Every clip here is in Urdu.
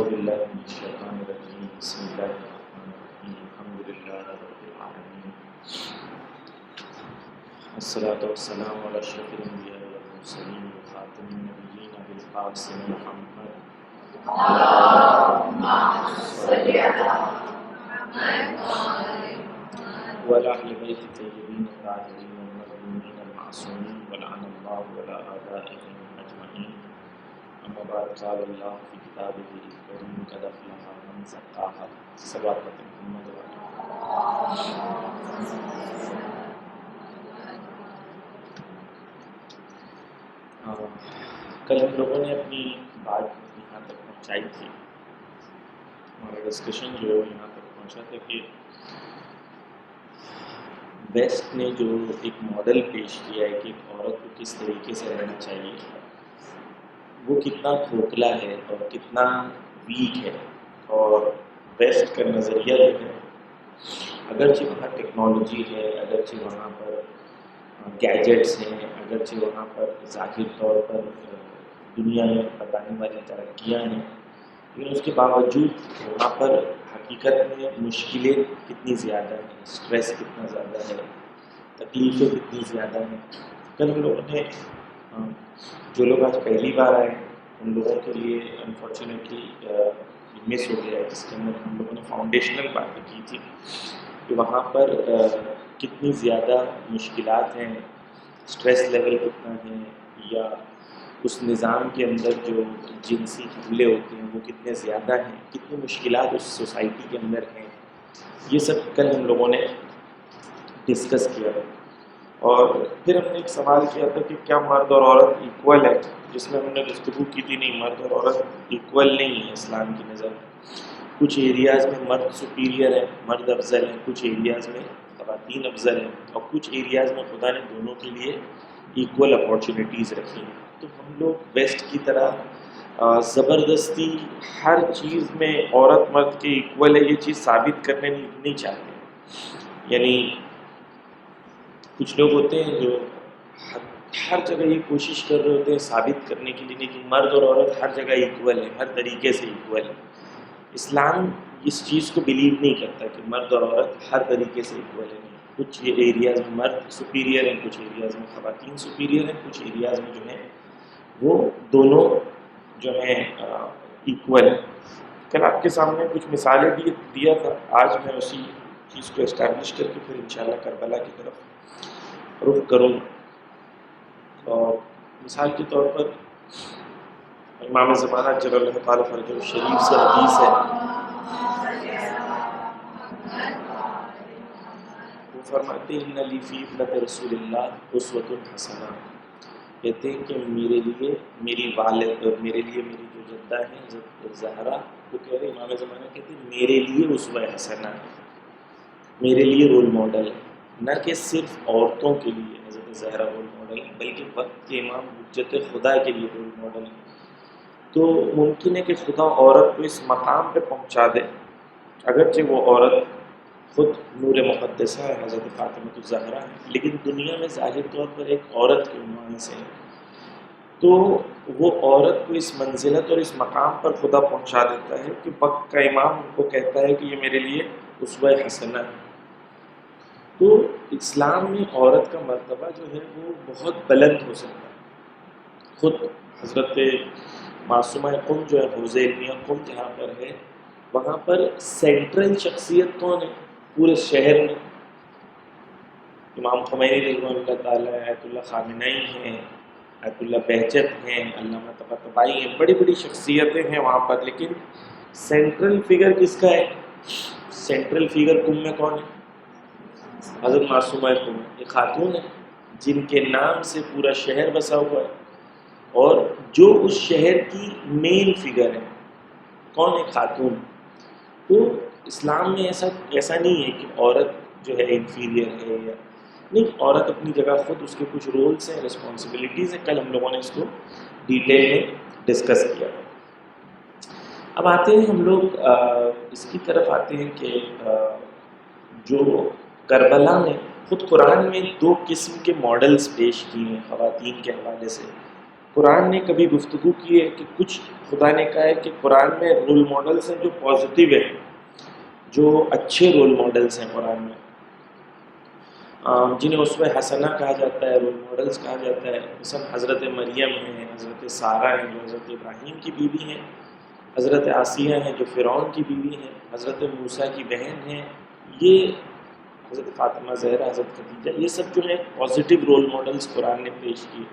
باللہ من الشیطان الرجیم بسم اللہ الرحمن الرحیم الحمد للہ رب العالمین الصلاۃ والسلام علی اشرف الانبیاء والمرسلین وخاتم النبیین ابی القاسم محمد وعلی اہل بیت الطیبین الطاہرین المظلومین المعصومین ولعن اللہ علی آبائہم اجمعین. اما بعد قال اللہ فی کتابہ الکریم قد افلح من زکاہا. صلوات محمد کل ہم لوگوں نے اپنی بات یہاں تک پہنچائی تھی. ہمارا ڈسکشن جو ہے یہاں تک پہنچا تھا کہ ویسٹ نے جو ایک ماڈل پیش کیا ہے کہ ایک عورت کو کس طریقے سے رہنا چاہیے وہ کتنا کھوکھلا ہے اور کتنا ویک ہے. اور ویسٹ کا نظریہ جو ہے اگرچہ وہاں ٹیکنالوجی ہے، اگرچہ وہاں پر گیجٹس ہیں، اگرچہ وہاں پر ظاہر طور پر دنیا میں بتانے والی ترقیاں ہیں، لیکن اس کے باوجود وہاں پر حقیقت میں مشکلیں کتنی زیادہ ہیں، اسٹریس کتنا زیادہ ہے، تکلیفیں کتنی زیادہ ہیں. کل ہم لوگوں نے جو لوگ آج پہلی بار آئے ہیں ان لوگوں کے لیے انفارچونیٹلی مس ہو گیا ہے، جس کے اندر ہم لوگوں نے فاؤنڈیشنل باتیں کی تھی کہ وہاں پر کتنی زیادہ مشکلات ہیں، اسٹریس لیول کتنا ہے، یا اس نظام کے اندر جو جنسی حملے ہوتے ہیں وہ کتنے زیادہ ہیں، کتنی مشکلات اس سوسائٹی کے اندر ہیں. یہ سب کل ہم لوگوں نے ڈسکس کیا. اور پھر ہم نے ایک سوال کیا تھا کہ کیا مرد اور عورت ایکول ہے، جس میں ہم نے گفتگو کی تھی نہیں، مرد اور عورت ایکول نہیں ہے اسلام کی نظر میں. کچھ ایریاز میں مرد سپیریئر ہے، مرد افضل ہیں، کچھ ایریاز میں خواتین افضل ہیں، اور کچھ ایریاز میں خدا نے دونوں کے لیے ایکول اپارچونیٹیز رکھی ہیں. تو ہم لوگ ویسٹ کی طرح زبردستی ہر چیز میں عورت مرد کے ایکول ہے یہ چیز ثابت کرنے نہیں چاہتے. یعنی کچھ لوگ ہوتے ہیں جو ہر جگہ یہ کوشش کر رہے ہوتے ہیں ثابت کرنے کے لیے کہ مرد اور عورت ہر جگہ ایکول ہے، ہر طریقے سے ایکول ہے. اسلام اس چیز کو بلیو نہیں کرتا کہ مرد اور عورت ہر طریقے سے ایکول ہے. کچھ ایریاز میں مرد سپیریئر ہیں، کچھ ایریاز میں خواتین سپیریئر ہیں، کچھ ایریاز میں جو ہیں وہ دونوں جو ہیں ایکول ہیں. کل آپ کے سامنے کچھ مثالیں بھی دیا تھا. آج میں اسی چیز کو اسٹیبلش کر کے پھر انشاءاللہ کربلا کی طرف رخ کروں گا. اور مثال کے طور پر امام زمانہ جل اللہ تعالیٰ فرجہ شریف سے حدیث ہے، وہ فرماتے ہیں ان لی فی ابنۃ رسول اللہ اسوۃ حسنہ. کہتے ہیں کہ میرے لیے میری میری جو جدہ ہیں حضرت زہرا، وہ کہہ رہے امام زمانہ کہتے ہیں میرے لیے اسوہ حسنہ ہے، میرے لیے رول ماڈل ہے. نہ کہ صرف عورتوں کے لیے حضرت زہرا رول ماڈل ہے، بلکہ وقت کے امام حجت خدا کے لیے رول ماڈل ہے. تو ممکن ہے کہ خدا عورت کو اس مقام پہ پہنچا دے، اگرچہ وہ عورت خود نور مقدسہ ہے، حضرت فاطمہ الزہرا ہے، لیکن دنیا میں ظاہر طور پر ایک عورت کے عنوان سے ہے. تو وہ عورت کو اس منزلت اور اس مقام پر خدا پہنچا دیتا ہے کہ وقت کا امام ان کو کہتا ہے کہ یہ میرے لیے اسوہ حسنہ ہے. تو اسلام میں عورت کا مرتبہ جو ہے وہ بہت بلند ہو سکتا ہے. خود حضرت معصومہ قم جو ہے حوض علمیہ قم جہاں پر ہے، وہاں پر سینٹرل شخصیت کون ہے پورے شہر میں؟ امام خمینی رضوان اللہ تعالیٰ، آیت اللہ خامنئی ہیں، آیت اللہ بہجت ہیں، علامہ طباطبائی ہیں، بڑی بڑی شخصیتیں ہیں وہاں پر. لیکن سینٹرل فگر کس کا ہے؟ سینٹرل فگر قم میں کون ہے؟ حضرت معصومہ قم. یہ خاتون ہے جن کے نام سے پورا شہر بسا ہوا ہے، اور جو اس شہر کی مین فگر ہے کون ہے؟ خاتون. تو اسلام میں ایسا نہیں ہے کہ عورت جو ہے انفیریئر ہے یا نہیں. عورت اپنی جگہ خود، اس کے کچھ رولس ہیں، رسپانسبلٹیز ہیں. کل ہم لوگوں نے اس کو ڈیٹیل میں ڈسکس کیا. اب آتے ہیں ہم لوگ اس کی طرف آتے ہیں کہ جو کربلا میں خود قرآن میں 2 قسم کے ماڈلز پیش کیے ہیں خواتین کے حوالے سے. قرآن نے کبھی گفتگو کی ہے کہ کچھ خدا نے کہا ہے کہ قرآن میں رول ماڈلس ہیں جو پازیٹیو ہیں، جو اچھے رول ماڈلس ہیں قرآن میں، جنہیں اسوہ حسنہ کہا جاتا ہے، رول ماڈلس کہا جاتا ہے. مثلا حضرت مریم ہیں، حضرت سارہ ہیں جو حضرت ابراہیم کی بیوی ہیں، حضرت آسیہ ہیں جو فرعون کی بیوی ہیں، حضرت موسیٰ کی بہن ہیں، یہ حضرت فاطمہ زہرا، حضرت خدیجہ، یہ سب جو ہیں پازیٹیو رول ماڈلس قرآن نے پیش کیے.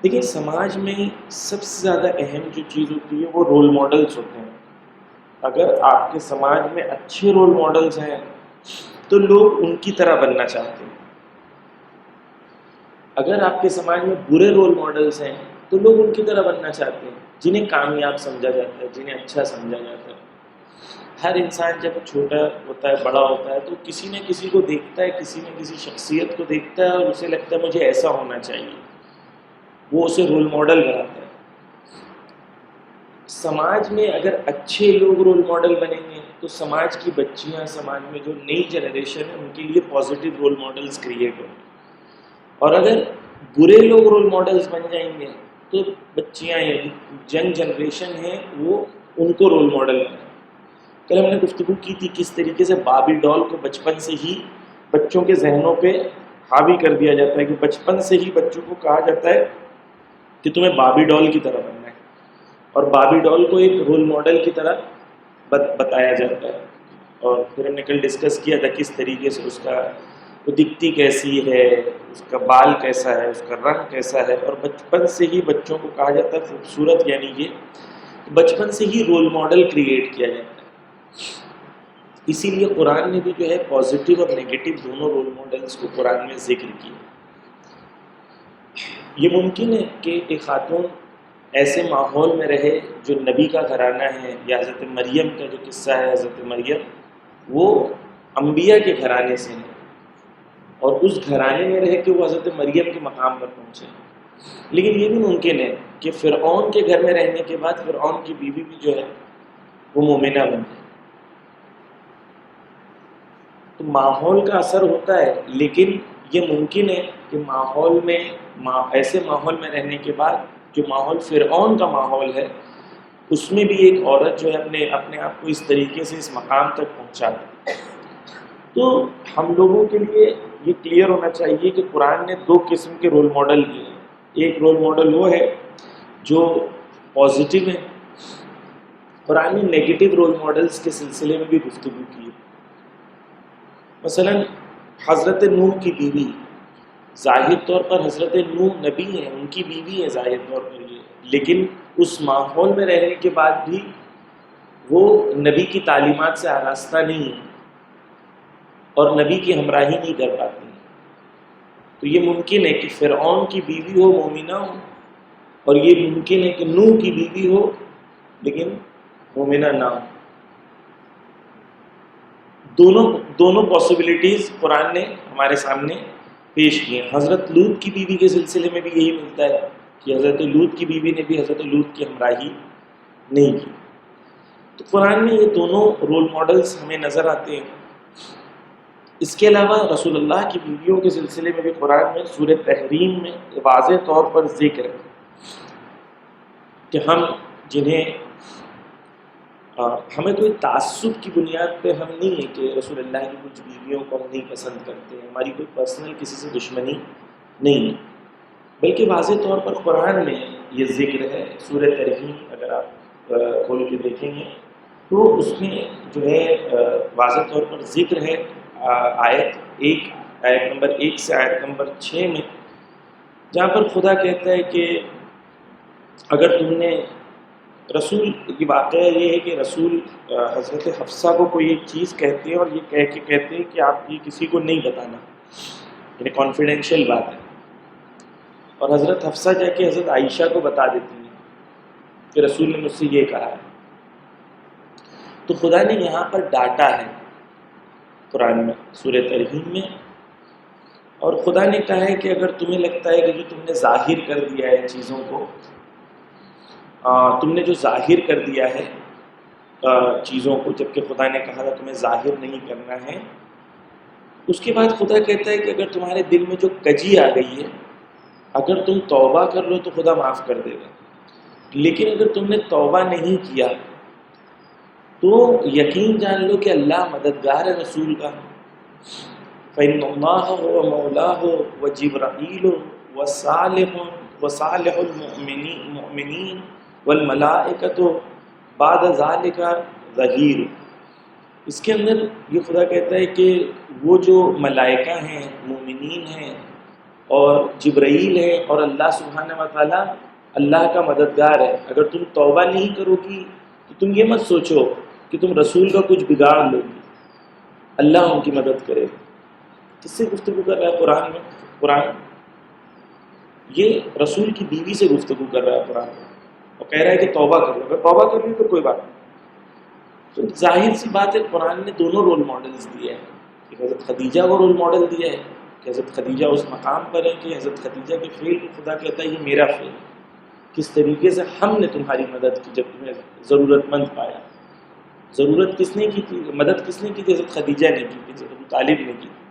دیکھیں سماج میں سب سے زیادہ اہم جو چیز ہوتی ہے وہ رول ماڈلس ہوتے ہیں. اگر آپ کے سماج میں اچھے رول ماڈلس ہیں تو لوگ ان کی طرح بننا چاہتے ہیں. اگر آپ کے سماج میں برے رول ماڈلس ہیں تو لوگ ان کی طرح بننا چاہتے ہیں، جنہیں کامیاب سمجھا جاتا ہے، جنہیں اچھا سمجھا جاتا ہے. ہر انسان جب چھوٹا ہوتا ہے، بڑا ہوتا ہے، تو کسی نہ کسی کو دیکھتا ہے، کسی نہ کسی شخصیت کو دیکھتا ہے اور اسے لگتا ہے مجھے ایسا ہونا چاہیے، وہ اسے رول ماڈل بناتا ہے. سماج میں اگر اچھے لوگ رول ماڈل بنیں گے تو سماج کی بچیاں، سماج میں جو نئی جنریشن ہے ان کے لیے پازیٹیو رول ماڈلز کریٹ ہوں گے. اور اگر برے لوگ رول ماڈلز بن جائیں گے تو بچیاں یا ینگ جنریشن ہے وہ ان کو رول ماڈل بنائیں. کل ہم نے گفتگو کی تھی کس طریقے سے باربی ڈال کو بچپن سے ہی بچوں کے ذہنوں پہ حاوی کر دیا جاتا ہے، کہ بچپن سے ہی بچوں کو کہا جاتا ہے کہ تمہیں باربی ڈال کی طرح بننا ہے، اور باربی ڈال کو ایک رول ماڈل کی طرح بتایا جاتا ہے. اور پھر ہم نے کل ڈسکس کیا تھا کس طریقے سے اس کا وہ دکھتی کیسی ہے، اس کا بال کیسا ہے، اس کا رنگ کیسا ہے، اور بچپن سے ہی بچوں کو کہا جاتا ہے خوبصورت، یعنی یہ بچپن سے ہی رول ماڈل کریٹ کیا جاتا ہے. اسی لیے قرآن نے بھی جو ہے پازیٹیو اور نیگیٹو دونوں رول ماڈلز کو قرآن میں ذکر کیا. یہ ممکن ہے کہ ایک خاتون ایسے ماحول میں رہے جو نبی کا گھرانہ ہے، یا حضرت مریم کا جو قصہ ہے، حضرت مریم وہ انبیاء کے گھرانے سے ہے اور اس گھرانے میں رہ کے وہ حضرت مریم کے مقام پر پہنچے. لیکن یہ بھی ممکن ہے کہ فرعون کے گھر میں رہنے کے بعد فرعون کی بیوی بھی جو ہے وہ مومنہ بن جائے. تو ماحول کا اثر ہوتا ہے، لیکن یہ ممکن ہے کہ ماحول میں ایسے ماحول میں رہنے کے بعد جو ماحول فرعون کا ماحول ہے اس میں بھی ایک عورت جو ہے اپنے آپ کو اس طریقے سے اس مقام تک پہنچا دے. تو ہم لوگوں کے لیے یہ کلیئر ہونا چاہیے کہ قرآن نے دو قسم کے رول ماڈل دیے ہیں. ایک رول ماڈل وہ ہے جو پازیٹیو ہے. قرآن نے نیگیٹو رول ماڈلز کے سلسلے میں بھی گفتگو کی ہے. مثلا حضرت نوح کی بیوی، ظاہر طور پر حضرت نوح نبی ہیں، ان کی بیوی ہے ظاہر طور پر یہ، لیکن اس ماحول میں رہنے کے بعد بھی وہ نبی کی تعلیمات سے آراستہ نہیں ہے اور نبی کی ہمراہی نہیں کر پاتی. تو یہ ممکن ہے کہ فرعون کی بیوی ہو مومنہ ہو، اور یہ ممکن ہے کہ نوح کی بیوی ہو لیکن مومنہ نہ ہو. دونوں پاسبلٹیز قرآن نے ہمارے سامنے پیش کی ہیں. حضرت لوط کی بیوی کے سلسلے میں بھی یہی ملتا ہے کہ حضرت لوط کی بیوی نے بھی حضرت لوط کی ہمراہی نہیں کی. تو قرآن میں یہ دونوں رول ماڈلز ہمیں نظر آتے ہیں. اس کے علاوہ رسول اللہ کی بیویوں کے سلسلے میں بھی قرآن میں سورہ تحریم میں واضح طور پر ذکر ہے کہ ہم جنہیں ہمیں کوئی تعصب کی بنیاد پہ ہم نہیں ہے کہ رسول اللہ کی کچھ بیویوں کو ہم نہیں پسند کرتے ہیں، ہماری کوئی پرسنل کسی سے دشمنی نہیں ہے، بلکہ واضح طور پر قرآن میں یہ ذکر ہے. سورہ تحریم اگر آپ کھول کے دیکھیں گے تو اس میں جو ہے واضح طور پر ذکر ہے آیت نمبر 1 سے آیت نمبر 6 میں، جہاں پر خدا کہتا ہے کہ اگر تم نے رسول، یہ واقعہ یہ ہے کہ رسول حضرت حفصہ کو کوئی ایک چیز کہتے ہیں اور یہ کہہ کے کہتے ہیں کہ آپ یہ کسی کو نہیں بتانا، یعنی کانفیڈینشیل بات ہے. اور حضرت حفصہ جا کے حضرت عائشہ کو بتا دیتی ہیں کہ رسول نے مجھ سے یہ کہا ہے. تو خدا نے یہاں پر ڈاٹا ہے قرآن میں سورہ ترحیم میں، اور خدا نے کہا ہے کہ اگر تمہیں لگتا ہے کہ جو تم نے ظاہر کر دیا ہے چیزوں کو، تم نے جو ظاہر کر دیا ہے چیزوں کو، جبکہ خدا نے کہا تھا تمہیں ظاہر نہیں کرنا ہے، اس کے بعد خدا کہتا ہے کہ اگر تمہارے دل میں جو کجی آ گئی ہے اگر تم توبہ کر لو تو خدا معاف کر دے گا، لیکن اگر تم نے توبہ نہیں کیا تو یقین جان لو کہ اللہ مددگار ہے رسول کا۔ فإن اللہ هو مولاه وجبرائیل وصالح المؤمنین والملائکۃ بعد ذلک ظہیر۔ اس کے اندر یہ خدا کہتا ہے کہ وہ جو ملائکہ ہیں، مومنین ہیں، اور جبرائیل ہے، اور اللہ سبحانہ و تعالیٰ اللہ کا مددگار ہے۔ اگر تم توبہ نہیں کرو گی تو تم یہ مت سوچو کہ تم رسول کا کچھ بگاڑ لو گی، اللہ ان کی مدد کرے گا۔ کس سے گفتگو کر رہا ہے قرآن میں؟ قرآن یہ رسول کی بیوی سے گفتگو کر رہا ہے قرآن میں، اور کہہ رہا ہے کہ توبہ کر لو۔ اگر توبہ کر لی تو کوئی بات نہیں۔ تو ظاہر سی بات ہے قرآن نے دونوں رول ماڈلز دیے ہیں، کہ حضرت خدیجہ کو رول ماڈل دیا ہے کہ حضرت خدیجہ اس مقام پر ہے کہ حضرت خدیجہ کے فعل کو خدا کہتا ہے یہ میرا فعل، کس طریقے سے ہم نے تمہاری مدد کی جب تمہیں ضرورت مند پایا۔ ضرورت کس نے کی تھی؟ مدد کس نے کی تھی؟ حضرت خدیجہ نے کی تھی، حضرت ابو طالب نے کی تھی۔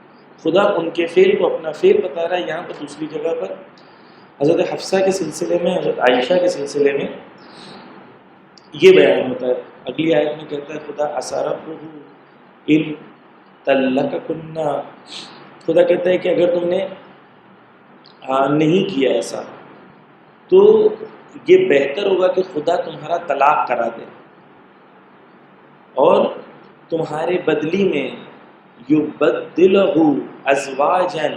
خدا ان کے فعل کو اپنا فعل بتا رہا ہے۔ یہاں پر دوسری جگہ پر حضرت حفصہ کے سلسلے میں، حضرت عائشہ کے سلسلے میں یہ بیان ہوتا ہے۔ اگلی آیت میں کہتا ہے خدا اسربہ ان طلقکن، خدا کہتا ہے کہ اگر تم نے نہیں کیا ایسا تو یہ بہتر ہوگا کہ خدا تمہارا طلاق کرا دے، اور تمہارے بدلی میں یبدلہ ازواجن،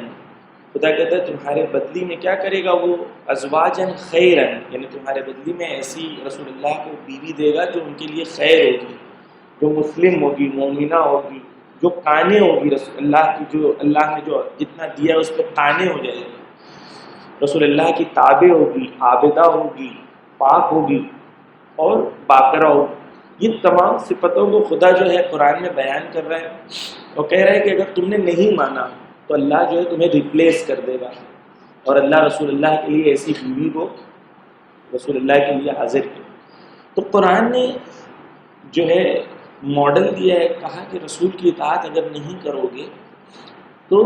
خدا کہتا ہے تمہارے بدلی میں کیا کرے گا وہ؟ ازواجن خیرن، یعنی تمہارے بدلی میں ایسی رسول اللہ کو بیوی دے گا جو ان کے لیے خیر ہوگی، جو مسلم ہوگی، مومنہ ہوگی، جو قانے ہوگی رسول اللہ کی، جو اللہ نے جو جتنا دیا ہے اس پہ قانے ہو جائے گی، رسول اللہ کی تابع ہوگی، عابدہ ہوگی، پاک ہوگی اور باقرہ ہوگی۔ یہ تمام صفتوں کو خدا جو ہے قرآن میں بیان کر رہا ہے، اور کہہ رہا ہے کہ اگر تم نے نہیں مانا تو اللہ جو ہے تمہیں ریپلیس کر دے گا، اور اللہ رسول اللہ کے لیے ایسی بیوی کو رسول اللہ کے لیے حاضر کیا۔ تو قرآن نے جو ہے ماڈل دیا ہے، کہا کہ رسول کی اطاعت اگر نہیں کرو گے تو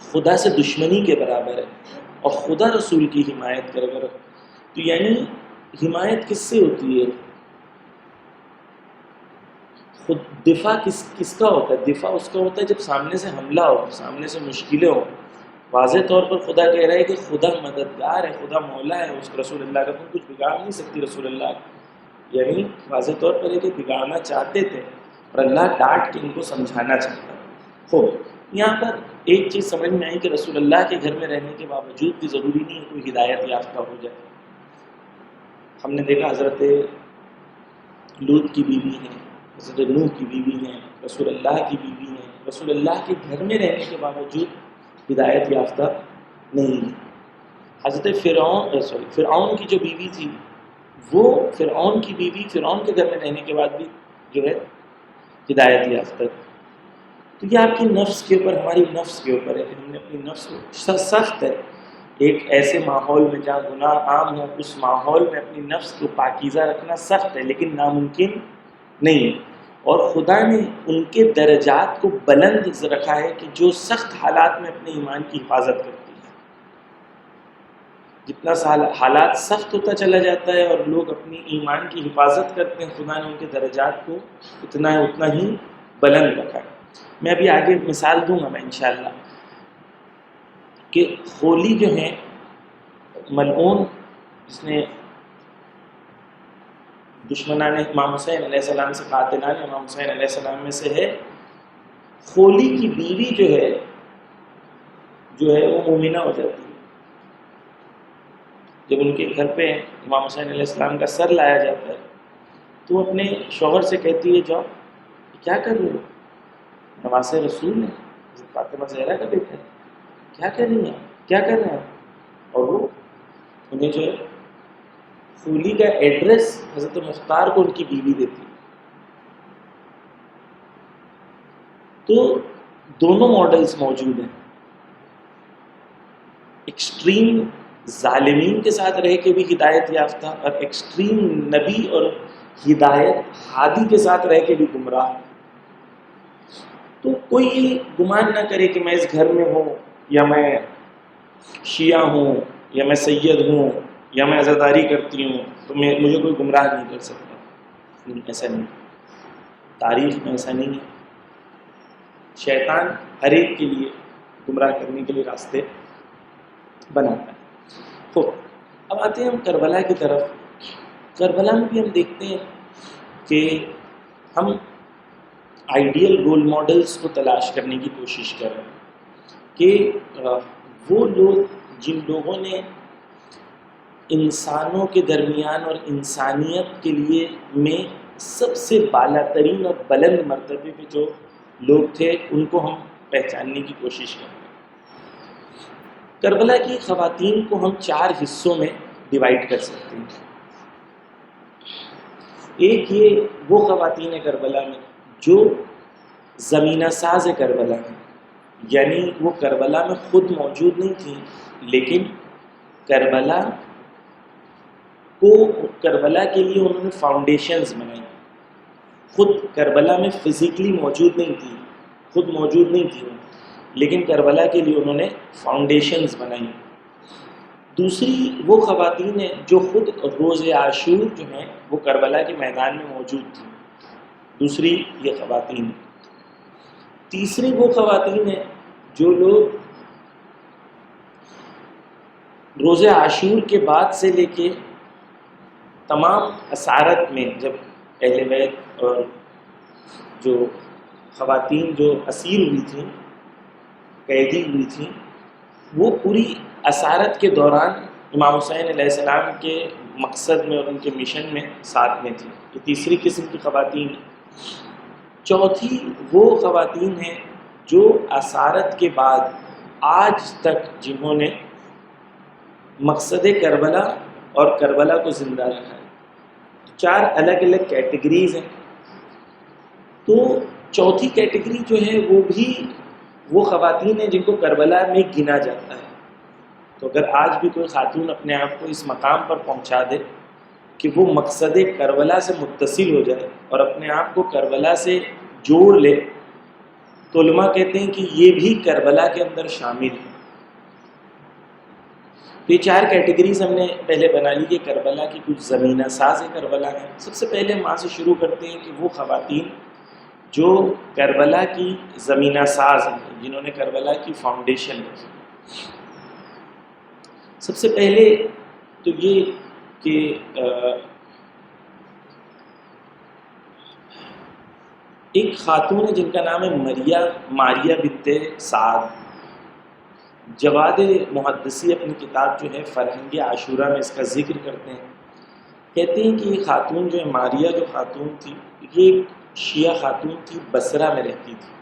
خدا سے دشمنی کے برابر ہے، اور خدا رسول کی حمایت کرے گا۔ تو یعنی حمایت کس سے ہوتی ہے؟ خود دفاع کس کا ہوتا ہے؟ دفاع اس کا ہوتا ہے جب سامنے سے حملہ ہو، سامنے سے مشکلیں ہو۔ واضح طور پر خدا کہہ رہا ہے کہ خدا مددگار ہے، خدا مولا ہے اس رسول اللہ کا، تم کچھ بگاڑ نہیں سکتی رسول اللہ کا۔ یعنی واضح طور پر ہے کہ بگاڑنا چاہتے تھے اور اللہ ڈانٹ کے ان کو سمجھانا چاہتا ہے۔ خوب یہاں پر ایک چیز سمجھ میں آئی کہ رسول اللہ کے گھر میں رہنے کے باوجود بھی ضروری نہیں ہے کوئی ہدایت یافتہ ہو جائے۔ ہم نے دیکھا حضرت لوط کی بیوی ہیں، حضرت نوح کی بیوی ہیں، رسول اللہ کی بیوی ہیں، رسول اللہ کے گھر میں رہنے کے باوجود ہدایت یافتہ نہیں ہے۔ حضرت فرعون کی جو بیوی تھی، وہ فرعون کی بیوی فرعون کے گھر میں رہنے کے بعد بھی جو ہے ہدایت یافتہ تھی۔ تو یہ آپ کی نفس کے اوپر، ہماری نفس کے اوپر ہے کہ ہم نے اپنی نفس کو، سخت ہے ایک ایسے ماحول میں جہاں گناہ عام ہو، اس ماحول میں اپنی نفس کو پاکیزہ رکھنا سخت ہے، لیکن ناممکن نہیں ہے۔ اور خدا نے ان کے درجات کو بلند رکھا ہے کہ جو سخت حالات میں اپنے ایمان کی حفاظت کرتی ہے۔ جتنا حالات سخت ہوتا چلا جاتا ہے اور لوگ اپنی ایمان کی حفاظت کرتے ہیں، خدا نے ان کے درجات کو اتنا ہی بلند رکھا ہے۔ میں ابھی آگے مثال دوں گا میں انشاءاللہ کہ خولی جو ہے ملعون، جس نے دشمنان امام حسین علیہ السلام سے قاتلان امام حسین علیہ السلام میں سے ہے، خولی کی بیوی جو ہے وہ مومنہ ہو جاتی ہے۔ جب ان کے گھر پہ امام حسین علیہ السلام کا سر لایا جاتا ہے تو وہ اپنے شوہر سے کہتی ہے جاؤ، کیا کر رہے ہو؟ نواسہ رسول ہے، حضرت فاطمہ زہرا کا بیٹا ہے، کیا کر رہی ہیں، کیا کر رہے ہیں؟ اور وہ انہیں جو ہے خولی کا ایڈریس حضرت مختار کو ان کی بیوی دیتی ہے۔ تو دونوں ماڈلز موجود ہیں، ایکسٹریم ظالمین کے ساتھ رہ کے بھی ہدایت یافتہ، اور ایکسٹریم نبی اور ہدایت ہادی کے ساتھ رہ کے بھی گمراہ۔ تو کوئی یہ گمان نہ کرے کہ میں اس گھر میں ہوں یا میں شیعہ ہوں یا میں سید ہوں یا میں عزاداری کرتی ہوں تو مجھے کوئی گمراہ نہیں کر سکتا. نہیں، ایسا نہیں. تاریخ میں ایسا نہیں ہے. شیطان ہر ایک کے لیے گمراہ کرنے کے لیے راستے بناتا ہے. تو اب آتے ہیں ہم کربلا کی طرف. کربلا میں بھی ہم دیکھتے ہیں کہ ہم آئیڈیل رول ماڈلز کو تلاش کرنے کی کوشش کر رہے ہیں کہ وہ لوگ جن لوگوں نے انسانوں کے درمیان اور انسانیت کے لیے میں سب سے بالا ترین اور بلند مرتبے پہ جو لوگ تھے ان کو ہم پہچاننے کی کوشش کرتے ہیں. کربلا کی خواتین کو ہم 4 حصوں میں ڈیوائڈ کر سکتے ہیں. ایک یہ وہ خواتین کربلا میں جو زمینہ ساز کربلا ہیں، یعنی وہ کربلا میں خود موجود نہیں تھیں لیکن کربلا کے لیے انہوں نے فاؤنڈیشنز بنائی. خود کربلا میں فزیکلی موجود نہیں تھی لیکن کربلا کے لیے انہوں نے فاؤنڈیشنز بنائی. دوسری وہ خواتین ہیں جو خود روز عاشور جو ہیں وہ کربلا کے میدان میں موجود تھیں. دوسری یہ خواتین. تیسری وہ خواتین ہیں جو لوگ روز عاشور کے بعد سے لے کے تمام اسارت میں جب اہل بیت اور جو خواتین جو اسیر ہوئی تھیں، قیدی ہوئی تھیں، وہ پوری اسارت کے دوران امام حسین علیہ السلام کے مقصد میں اور ان کے مشن میں ساتھ میں تھیں. یہ تیسری قسم کی خواتین ہیں. چوتھی وہ خواتین ہیں جو اسارت کے بعد آج تک جنہوں نے مقصد کربلا اور کربلا کو زندہ رکھا ہے. 4 الگ الگ کیٹیگریز ہیں. تو چوتھی کیٹیگری جو ہے وہ بھی وہ خواتین ہیں جن کو کربلا میں گنا جاتا ہے. تو اگر آج بھی کوئی خاتون اپنے آپ کو اس مقام پر پہنچا دے کہ وہ مقصد کربلا سے متصل ہو جائے اور اپنے آپ کو کربلا سے جوڑ لے تو علماء کہتے ہیں کہ یہ بھی کربلا کے اندر شامل ہے. یہ 4 کیٹیگریز ہم نے پہلے بنا لی کہ کربلا کی کچھ زمینہ ساز کربلا ہیں. سب سے پہلے ہم وہاں سے شروع کرتے ہیں کہ وہ خواتین جو کربلا کی زمینہ ساز ہیں، جنہوں نے کربلا کی فاؤنڈیشن رکھی. سب سے پہلے تو یہ کہ ایک خاتون ہے جن کا نام ہے ماریہ بنت سعد. جواد محدثی اپنی کتاب جو ہے فرہنگ عاشورہ میں اس کا ذکر کرتے ہیں. کہتے ہیں کہ یہ خاتون جو ہے ماریہ جو خاتون تھی یہ ایک شیعہ خاتون تھی، بصرہ میں رہتی تھی.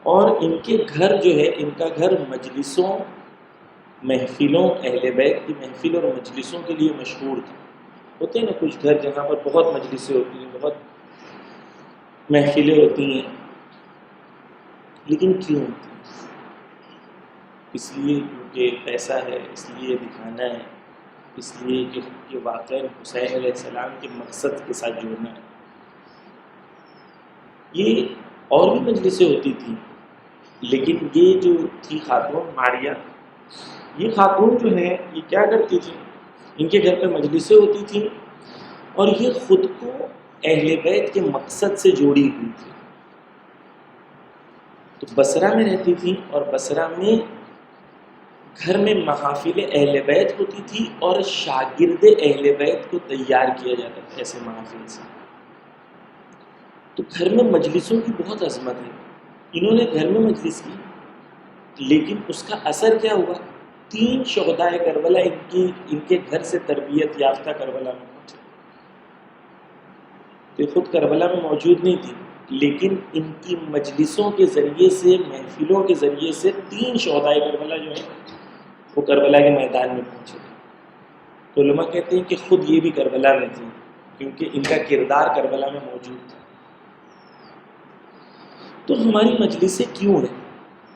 اور ان کے گھر جو ہے ان کا گھر مجلسوں، محفلوں، اہل بیت کی محفل اور مجلسوں کے لیے مشہور تھا. ہوتے ہیں نا کچھ گھر جہاں پر بہت مجلسیں ہوتی ہیں، بہت محفلیں ہوتی ہیں، لیکن کیوں ہوتی ہیں؟ اس لیے کیونکہ پیسہ ہے، اس لیے دکھانا ہے، اس لیے کہ واقعی حسین علیہ السلام کے مقصد کے ساتھ جڑنا ہے. یہ اور بھی مجلسیں ہوتی تھیں لیکن یہ جو تھی خاتون ماریہ، یہ خاتون جو ہے یہ کیا کرتی تھی، ان کے گھر پہ مجلسیں ہوتی تھیں اور یہ خود کو اہل بیت کے مقصد سے جوڑی ہوئی تھی. تو بصرہ میں رہتی تھی اور بصرہ میں گھر میں محافل اہل بیت ہوتی تھی اور شاگرد اہل بیت کو تیار کیا جاتا تھا ایسے محافل سے. تو گھر میں مجلسوں کی بہت عظمت ہے. انہوں نے گھر میں مجلس کی لیکن اس کا اثر کیا ہوا؟ 3 شہداء کربلا ان کے گھر سے تربیت یافتہ کربلا میں پہنچے. تو خود کربلا میں موجود نہیں تھی لیکن ان کی مجلسوں کے ذریعے سے، محفلوں کے ذریعے سے 3 شہداء کربلا جو ہیں وہ کربلا کے میدان میں پہنچے. تو علماء کہتے ہیں کہ خود یہ بھی کربلا میں تھی کیونکہ ان کا کردار کربلا میں موجود تھا. تو ہماری مجلسیں کیوں ہیں؟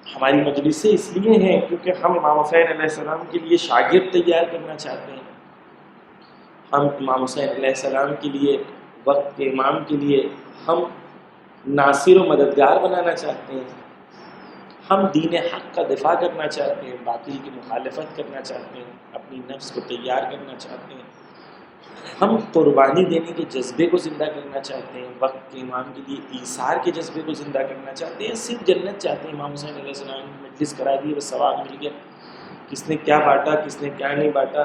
ہماری مجلسیں اس لیے ہیں کیونکہ ہم امام حسین علیہ السلام کے لیے شاگرد تیار کرنا چاہتے ہیں. ہم امام حسین علیہ السلام کے لیے، وقت کے امام کے لیے ہم ناصر و مددگار بنانا چاہتے ہیں. ہم دین حق کا دفاع کرنا چاہتے ہیں، باطل کی مخالفت کرنا چاہتے ہیں، اپنی نفس کو تیار کرنا چاہتے ہیں، ہم قربانی دینے کے جذبے کو زندہ کرنا چاہتے ہیں، وقت کے امام کے لیے ایثار کے جذبے کو زندہ کرنا چاہتے ہیں، صرف جنت چاہتے ہیں۔ امام حسین علیہ السلام نے مجلس کرا دی، بس ثواب مل گیا، کس نے کیا بانٹا کس نے کیا نہیں بانٹا،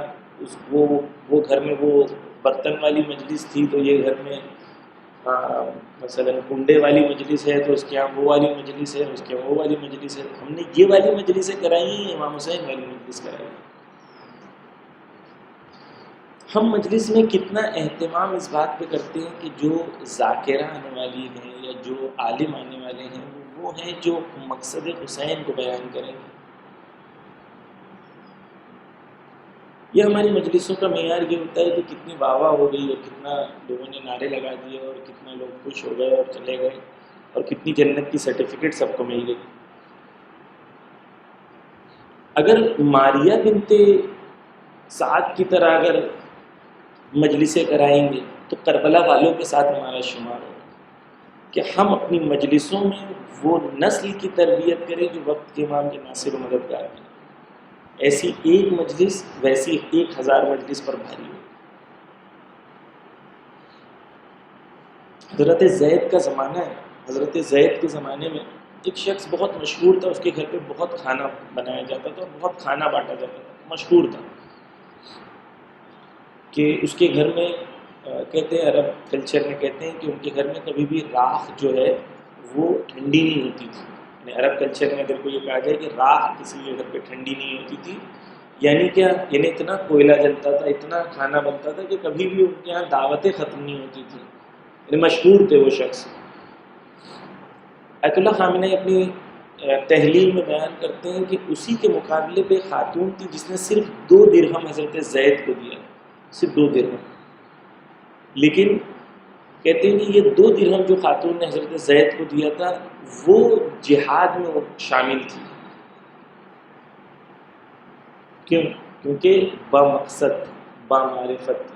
وہ گھر میں وہ برتن والی مجلس تھی تو یہ گھر میں مثلا کنڈے والی مجلس ہے تو اس کے یہاں وہ والی مجلس ہے، اس کے یہاں وہ والی مجلس ہے، ہم نے یہ والی مجلسیں کرائی ہیں، امام حسین والی مجلس کرائی ہے۔ ہم مجلس میں کتنا اہتمام اس بات پہ کرتے ہیں کہ جو ذاکرہ آنے والی ہیں یا جو عالم آنے والے ہیں وہ ہیں جو مقصد حسین کو بیان کریں گے۔ یہ ہماری مجلسوں کا معیار یہ ہوتا ہے کہ کتنی واہ واہ ہو گئی اور کتنا لوگوں نے نعرے لگا دیے اور کتنا لوگ خوش ہو گئے اور چلے گئے اور کتنی جنت کی سرٹیفکیٹ سب کو مل گئی۔ اگر ماریہ بنت سعد کی طرح اگر مجلسیں کرائیں گے تو کربلا والوں کے ساتھ ہمارا شمار ہوگا کہ ہم اپنی مجلسوں میں وہ نسل کی تربیت کریں جو وقت کے امام کے ناصر و مددگار ہیں۔ ایسی ایک مجلس ویسی 1000 مجلس پر بھاری ہو۔ حضرت زید کا زمانہ ہے، حضرت زید کے زمانے میں ایک شخص بہت مشہور تھا، اس کے گھر پہ بہت کھانا بنایا جاتا تھا اور بہت کھانا بانٹا جاتا تھا، مشہور تھا کہ اس کے گھر میں کہتے ہیں، عرب کلچر میں کہتے ہیں کہ ان کے گھر میں کبھی بھی راکھ جو ہے وہ ٹھنڈی نہیں ہوتی تھی۔ یعنی عرب کلچر میں اگر کوئی یہ کہا جائے کہ راکھ کسی کے گھر پہ ٹھنڈی نہیں ہوتی تھی، یعنی کیا؟ یعنی اتنا کوئلہ جلتا تھا، اتنا کھانا بنتا تھا کہ کبھی بھی ان کے یہاں دعوتیں ختم نہیں ہوتی تھیں۔ یعنی مشہور تھے وہ شخص۔ آیت اللہ خامنہ اپنی تحلیل میں بیان کرتے ہیں کہ اسی کے مقابلے پہ خاتون تھی جس نے صرف 2 درہم حضرت زید کو دیا، صرف 2 درہم، لیکن کہتے ہیں کہ یہ 2 درہم جو خاتون نے حضرت زید کو دیا تھا وہ جہاد میں شامل تھی۔ کیوں؟ کیونکہ بامقصد بامعرفت تھی۔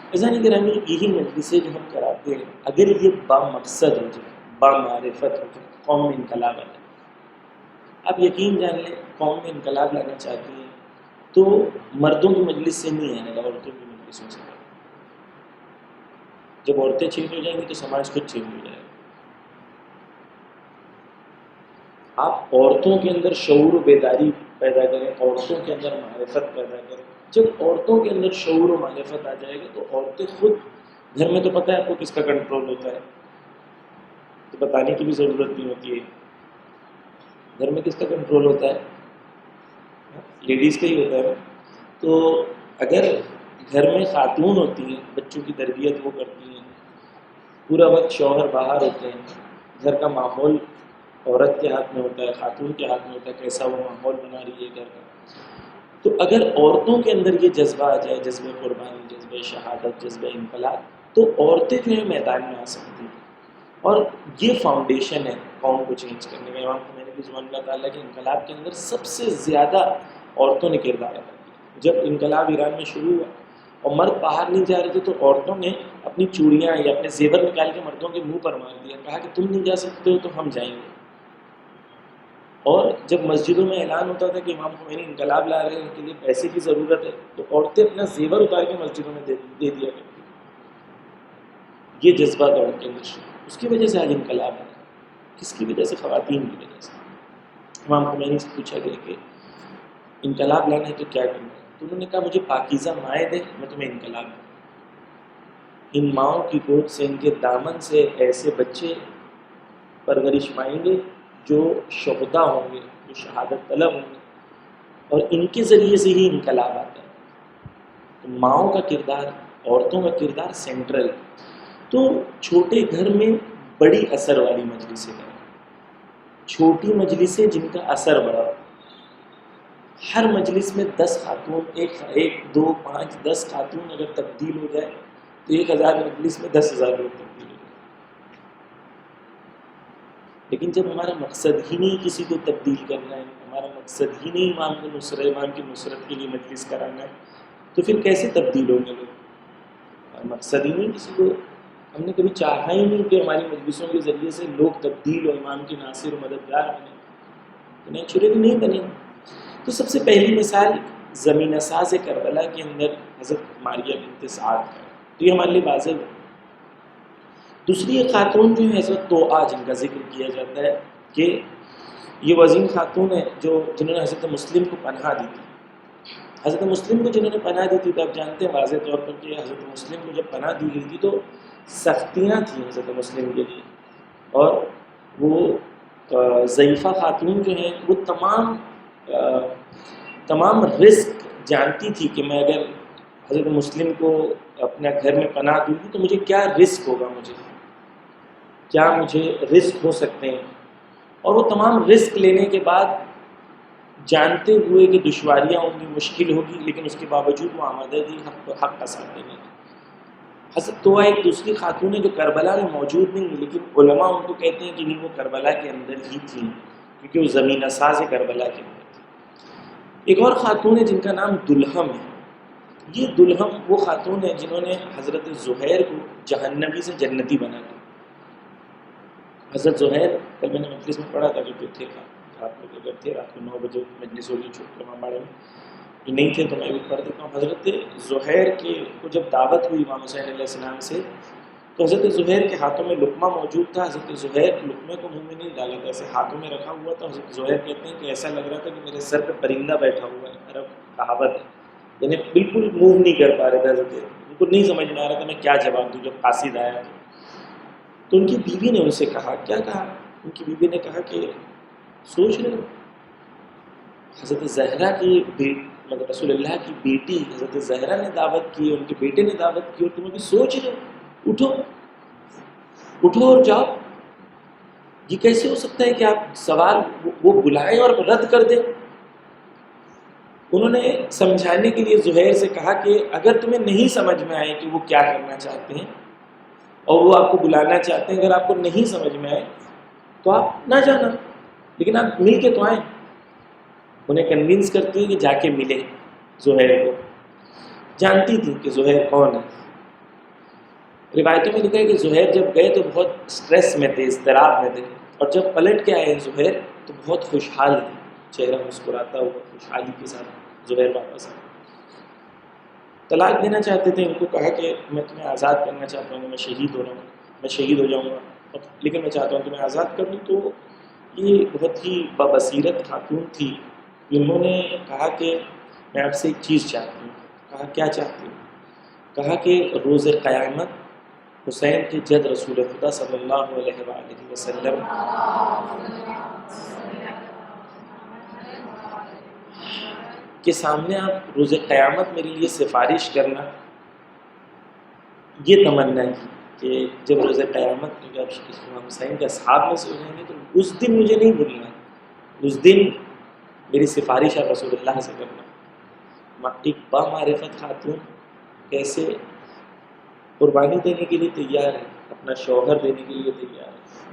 عزیزان گرامی، یہی مجلسیں جو ہم کراتے ہیں اگر یہ بامقصد ہو جائے، بامعرفت ہو جائے، قوم میں انقلاب آ جائے۔ آپ یقین جان لیں، قوم میں انقلاب لانا چاہتی ہیں تو مردوں کی مجلس سے نہیں آئے گا، عورتوں کی مجلسوں سے۔ جب عورتیں چینج ہو جائیں گی تو سماج خود چینج ہو جائے گا۔ آپ عورتوں کے اندر شعور و بیداری پیدا کریں، عورتوں کے اندر معرفت پیدا کریں۔ جب عورتوں کے اندر شعور و معرفت آ جائے گا تو عورتیں خود، گھر میں تو پتہ ہے آپ کو کس کا کنٹرول ہوتا ہے، تو بتانے کی بھی ضرورت نہیں ہوتی ہے، گھر میں کس کا کنٹرول ہوتا ہے؟ لیڈیز کا ہی ہوتا ہے۔ تو اگر گھر میں خاتون ہوتی ہیں، بچوں کی تربیت وہ کرتی ہیں، پورا وقت شوہر باہر ہوتے ہیں، گھر کا ماحول عورت کے ہاتھ میں ہوتا ہے، خاتون کے ہاتھ میں ہوتا ہے، کیسا وہ ماحول بنا رہی ہے گھر کا۔ تو اگر عورتوں کے اندر یہ جذبہ آ جائے، جذبہ قربانی، جذبہ شہادت، جذبہ انقلاب، تو عورتیں جو ہے میدان میں آ سکتی ہیں، اور یہ فاؤنڈیشن ہے قوم کو چینج کرنے کا۔ امام خمینی کی زبان کا تعالیٰ کہ انقلاب کے اندر سب سے زیادہ عورتوں نے کردار ادا کیا۔ جب انقلاب ایران میں شروع ہوا اور مرد باہر نہیں جا رہے تھے تو عورتوں نے اپنی چوڑیاں یا اپنے زیور نکال کے مردوں کے منہ پر مار دیا، کہا کہ تم نہیں جا سکتے ہو تو ہم جائیں گے۔ اور جب مسجدوں میں اعلان ہوتا تھا کہ امام خمینی انقلاب لا رہے ہیں، ان کے لیے پیسے کی ضرورت ہے، تو عورتیں اپنا زیور اتار کے مسجدوں میں دے دیا کرتی۔ یہ جذبہ تھا ان کے اندر، اس کی وجہ سے آج انقلاب ہے۔ کس کی وجہ سے؟ خواتین کی وجہ سے۔ امام خمینی سے پوچھا گیا کہ انقلاب لانا ہے تو کیا کرنا ہے؟ تو انہوں نے کہا مجھے پاکیزہ مائیں دیں، میں تمہیں انقلاب دوں۔ ان ماؤں کی گود سے، ان کے دامن سے ایسے بچے پرورش پائیں گے جو شہدا ہوں گے، جو شہادت طلب ہوں گے، اور ان کے ذریعے سے ہی انقلاب آتا ہے۔ تو ماؤں کا کردار، عورتوں کا کردار سینٹرل۔ تو چھوٹے گھر میں بڑی اثر والی مجلسیں کریں، چھوٹی مجلسیں جن کا اثر بڑا ہو۔ ہر مجلس میں 10 خاتون، ایک 2 5 10 خاتون اگر تبدیل ہو جائے تو 1000 مجلس میں 10,000 لوگ تبدیل ہو جائے۔ لیکن جب ہمارا مقصد ہی نہیں کسی کو تبدیل کرنا ہے، ہمارا مقصد ہی نہیں امام کی نصرت کے لیے مجلس کرانا ہے، تو پھر کیسے تبدیل ہوں گے لوگ؟ ہمارا مقصد ہی نہیں کسی کو، ہم نے کبھی چاہا ہی نہیں کہ ہماری مجلسوں کے ذریعے سے لوگ تبدیل ہو، امام کے ناصر و مددگار بنے۔ تو نیچرلی نہیں بنے گی. تو سب سے پہلی مثال زمین ساز کربلا کے اندر حضرت ماریہ بنت سعد کا، تو یہ ہمارے لیے واضح ہے. دوسری ایک خاتون جو ہے حضرت توآ، جن کا ذکر کیا جاتا ہے کہ یہ وہ عظیم خاتون ہے جنہوں نے حضرت مسلم کو پناہ دی تھی. حضرت مسلم کو جنہوں نے پناہ دی تھی، تو آپ جانتے ہیں واضح طور پر کہ حضرت مسلم کو جب پناہ دی گئی تھی تو سختیاں تھیں حضرت مسلم کے لیے، اور وہ ضعیفہ خاتون جو ہیں وہ تمام رزق جانتی تھی کہ میں اگر حضرت مسلم کو اپنے گھر میں پناہ دوں گی تو مجھے کیا رزق ہوگا، مجھے رزق ہو سکتے ہیں. اور وہ تمام رزق لینے کے بعد جانتے ہوئے کہ دشواریاں ہوں گی، مشکل ہوگی، لیکن اس کے باوجود وہ آمادہ تھی حق کا ساتھ دینے کی. حضرت توآ ایک دوسری خاتون ہے جو کربلا میں موجود نہیں ہے، لیکن علماء ان کو کہتے ہیں کہ نہیں، وہ کربلا کے اندر ہی تھی، کیونکہ وہ زمین ساز کربلا کے اندر تھی. ایک اور خاتون ہے جن کا نام دلہم ہے. یہ دلہم وہ خاتون ہے جنہوں نے حضرت زہیر کو جہنمی سے جنتی بنا دیا. حضرت زہیر، کل میں نے مجلس میں پڑھا تھا کہ جو تھے، آپ لوگ اگر تھے رات کو 9 بجے مجلس ہوگی چھوٹ امام باڑے میں، یہ نہیں تھے تو میں بھی پڑھ دیتا ہوں. حضرت زہیر کو جب دعوت ہوئی امام حسین علیہ السلام سے، تو حضرت زہیر کے ہاتھوں میں لقمہ موجود تھا. حضرت زہیر لقمے کو منہ میں نہیں ڈالا تھا، ایسے ہاتھوں میں رکھا ہوا تھا. حضرت زہیر کہتے ہیں کہ ایسا لگ رہا تھا کہ میرے سر پہ پرندہ بیٹھا ہوا ہے. عرب کہاوت ہے، یعنی بالکل موو نہیں کر پا رہے تھے حضرت، ان کو نہیں سمجھ میں آ رہا تھا میں کیا جواب دوں جب قاصد آیا. تو ان کی بیوی نے ان سے کہا، کیا کہا؟ ان کی بیوی نے کہا کہ سوچ رہے ہو، حضرت زہرا کی مطلب رسول اللہ کی بیٹی حضرت زہرا نے دعوت کی، ان کے بیٹے نے دعوت کی، اور تم ابھی سوچ رہے ہو؟ اٹھو اور جاؤ. یہ کیسے ہو سکتا ہے کہ آپ سوال وہ بلائیں اور رد کر دیں؟ انہوں نے سمجھانے کے لیے زہیر سے کہا کہ اگر تمہیں نہیں سمجھ میں آئے کہ وہ کیا کرنا چاہتے ہیں اور وہ آپ کو بلانا چاہتے ہیں، اگر آپ کو نہیں سمجھ میں آئے تو آپ نہ جانا، لیکن آپ مل کے تو آئیں. انہیں کنونس کرتی ہے کہ جا کے ملے زہیر کو. جانتی تھی کہ زہیر کون ہے. روایتوں میں لکھا ہے کہ زہیر جب گئے تو بہت سٹریس میں تھے، اضطراب میں تھے، اور جب پلٹ کے آئے زہیر تو بہت خوشحال تھے، چہرہ مسکراتا ہوا خوشحالی کے ساتھ زہیر واپس آئے. طلاق دینا چاہتے تھے. ان کو کہا کہ میں تمہیں آزاد کرنا چاہتا ہوں، میں شہید ہو رہا ہوں، میں شہید ہو جاؤں گا، لیکن میں چاہتا ہوں تمہیں آزاد کر دوں. تو یہ بہت ہی بابصیرت خاتون تھی. انہوں نے کہا کہ میں آپ سے ایک چیز چاہتی ہوں. کہا کیا چاہتی ہوں؟ کہا کہ روز قیامت حسین کے جد رسول خدا صلی اللہ علیہ وآلہ وسلم کے سامنے آپ روز قیامت میرے لیے سفارش کرنا. یہ تمنا کی کہ جب روز قیامت میں جب امام حسین کے اصحاب میں سے ہو جائیں گے تو اس دن مجھے نہیں بھولنا، اس دن میری سفارش آپ رسول اللہ سے کرنا. ایک بامعرفت خاتون کیسے قربانی دینے کے لیے تیار ہے، اپنا شوہر دینے کے لیے تیار ہے،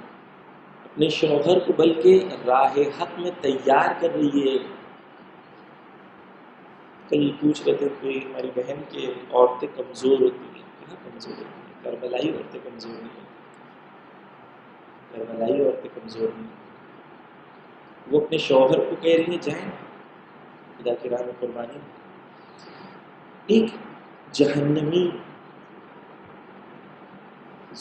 اپنے شوہر کو بلکہ راہ حق میں تیار کر رہی ہے. کل پوچھ رہے تھے کوئی ہماری بہن کہ عورتیں کمزور ہوتی ہیں. کہاں کمزور ہوتی ہیں؟ کربلائی عورتیں کمزور نہیں ہیں، کربلائی عورتیں کمزور نہیں ہیں. وہ اپنے شوہر کو کہہ رہی ہیں جائیں خدا کی راہ میں قربانی. ایک جہنمی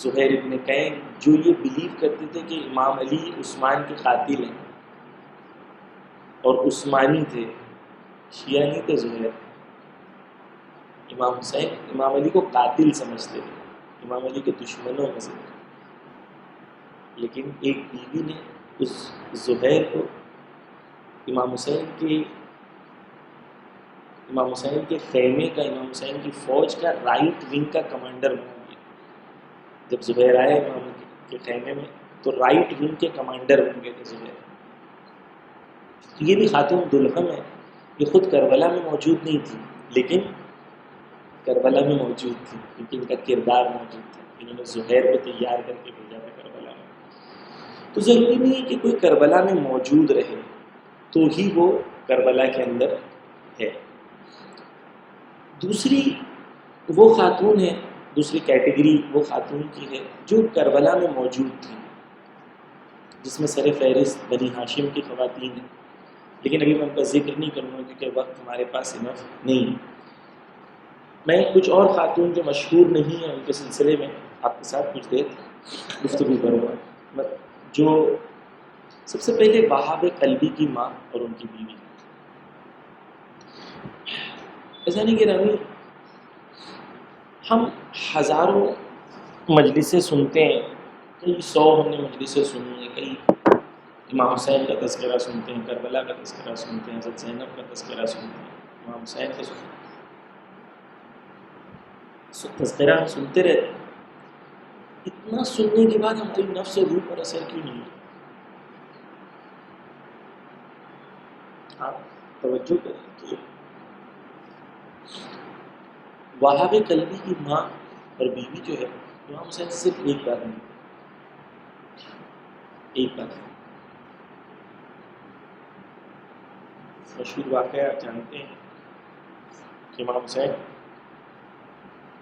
زہیر ابن قین جو یہ بلیو کرتے تھے کہ امام علی عثمان کے قاتل ہیں اور عثمانی تھے، شیعہ نہیں تھے زہیر. امام حسین امام علی کو قاتل سمجھتے تھے، امام علی کے دشمنوں میں سے تھے. لیکن ایک بیوی نے اس زہیر کو امام حسین کے خیمے کا، امام حسین کی فوج کا رائٹ ونگ کا کمانڈر بنا دیا. جب زبیر آئے امام کے خیمے میں تو رائٹ ونگ کے کمانڈر بن گئے تھے زبیر. یہ بھی خاتون دلہم ہے، یہ خود کربلا میں موجود نہیں تھی لیکن کربلا میں موجود تھی کیونکہ ان کا کردار موجود تھا. انہوں نے زہیر کو تیار کر کے بھیجا تھا کربلا میں. تو ضروری نہیں ہے کہ کوئی کربلا میں موجود رہے تو ہی وہ کربلا کے اندر ہے. دوسری وہ خاتون ہے، دوسری کیٹیگری وہ خاتون کی ہے جو کربلا میں موجود تھی جس میں سر فہرست بنی ہاشم کی خواتین ہیں، لیکن ابھی میں ان کا ذکر نہیں کروں گا کیونکہ وقت ہمارے پاس انف نہیں ہے۔ میں کچھ اور خاتون جو مشہور نہیں ہیں ان کے سلسلے میں آپ کے ساتھ کچھ دیر گفتگو کروں گا۔ جو سب سے پہلے وہاب قلبی کی ماں اور ان کی بیوی، ایسا نہیں کہ رامی ہم ہزاروں مجلسیں سنتے ہیں، کئی 100 ہم نے مجلسیں سنی ہیں، کئی امام حسین کا تذکرہ سنتے ہیں، کربلا کا تذکرہ سنتے ہیں، حضرت زینب کا تذکرہ سنتے ہیں، امام حسین کا تذکرہ ہم سنتے رہتے ہیں۔ اتنا سننے کے بعد ہماری نفس و روح پر اثر کیوں نہیں ہے؟ آپ توجہ کریں کہ وہاب قلبی کی ماں اور بیوی جو ہے امام حسین صرف ایک بار نہیں، ایک بار نہیں۔ مشہور واقعہ آپ جانتے ہیں کہ امام حسین